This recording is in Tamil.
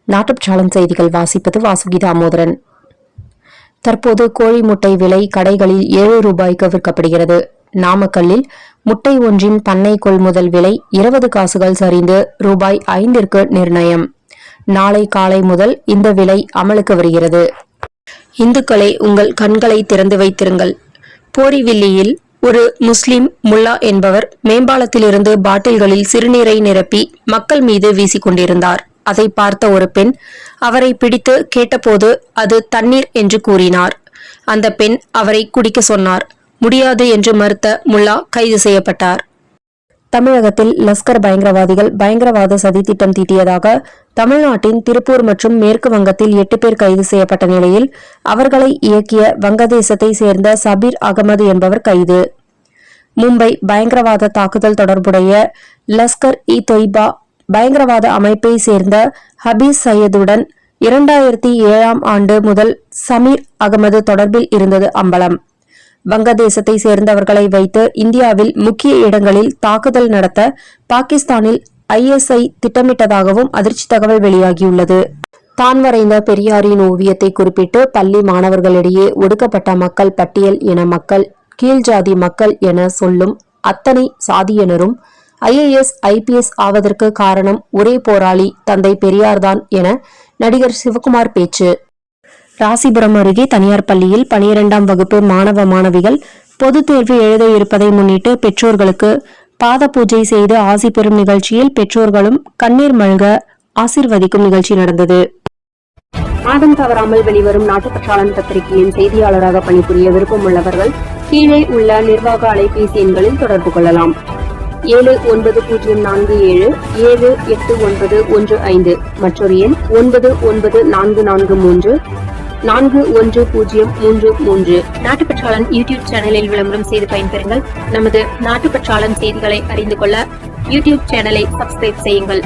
நாட்டுச்சாளன் செய்திகள் வாசிப்பது வாசுகி தாமோதரன். தற்போது கோழி முட்டை விலை கடைகளில் 7 ரூபாய்க்கு விற்கப்படுகிறது. நாமக்கல்லில் முட்டை ஒன்றின் பண்ணை கொள்முதல் விலை 20 காசுகள் சரிந்து ரூபாய் 5ற்கு நிர்ணயம். நாளை காலை முதல் இந்த விலை அமலுக்கு வருகிறது. இந்துக்களை உங்கள் கண்களை திறந்து வைத்திருங்கள். போரிவில்லியில் ஒரு முஸ்லிம் முல்லா என்பவர் மேம்பாலத்திலிருந்து பாட்டில்களில் சிறுநீரை நிரப்பி மக்கள் மீது வீசிக்கொண்டிருந்தார். அதை பார்த்த ஒரு பெண் அவரை பிடித்து கேட்டபோது அது தண்ணீர் என்று கூறினார். அந்த பெண் அவரை குடிக்க சொன்னார். முடியாது என்று மறுத்த முல்லா கைது செய்யப்பட்டார். தமிழகத்தில் லஷ்கர் பயங்கரவாதிகள் பயங்கரவாத சதித்திட்டம் தீட்டியதாக தமிழ்நாட்டின் திருப்பூர் மற்றும் மேற்கு வங்கத்தில் 8 பேர் கைது செய்யப்பட்ட நிலையில் அவர்களை இயக்கிய வங்கதேசத்தை சேர்ந்த சபீர் அகமது என்பவர் கைது. மும்பை பயங்கரவாத தாக்குதல் தொடர்புடைய லஷ்கர் இ தொய்பா பயங்கரவாத அமைப்பை சேர்ந்த ஹபீஸ் சையதுடன் 2007ஆம் ஆண்டு முதல் சமீர் அகமது தொடர்பில் இருந்தது அம்பலம். வங்கதேசத்தை சேர்ந்தவர்களை வைத்து இந்தியாவில் முக்கிய இடங்களில் தாக்குதல் நடத்த பாகிஸ்தானில் ISI திட்டமிட்டதாகவும் அதிர்ச்சி தகவல் வெளியாகியுள்ளது. தான் வரைந்த பெரியாரின் ஓவியத்தை குறிப்பிட்டு பள்ளி மாணவர்களிடையே ஒடுக்கப்பட்ட மக்கள் பட்டியல் என மக்கள் கீழ்ஜாதி மக்கள் என சொல்லும் அத்தனை சாதியினரும் IAS IPS ஆவதற்கு காரணம் ஒரே போராளி தந்தை பெரியார்தான் என நடிகர் சிவகுமார் பேச்சு. ராசிபுரம் அருகே தனியார் பள்ளியில் 12ஆம் வகுப்பு மாணவ மாணவிகள் பொதுத் தேர்வு எழுத இருப்பதை முன்னிட்டு பெற்றோர்களுக்கு பாத பூஜை செய்து ஆசி பெறும் நிகழ்ச்சியில் பெற்றோர்களும் கண்ணீர் மல்க ஆசீர்வதிக்கும் நிகழ்ச்சி நடந்தது. மாதம் தவறாமல் வெளிவரும் நாட்டுப்பற்றாளன் பத்திரிகையின் செய்தியாளராக பணிபுரிய விருப்பம் உள்ளவர்கள் கீழே உள்ள நிர்வாக அலைபேசி எண்களில் தொடர்பு கொள்ளலாம். 7947878915 மற்றொரு எண் 9944341033. நாட்டுப்பற்றாளன் யூடியூப் சேனலில் விளம்பரம் செய்து பயன்பெறுங்கள். நமது நாட்டுப்பற்றாளன் செய்திகளை அறிந்து கொள்ள யூடியூப் சேனலை சப்ஸ்கிரைப் செய்யுங்கள்.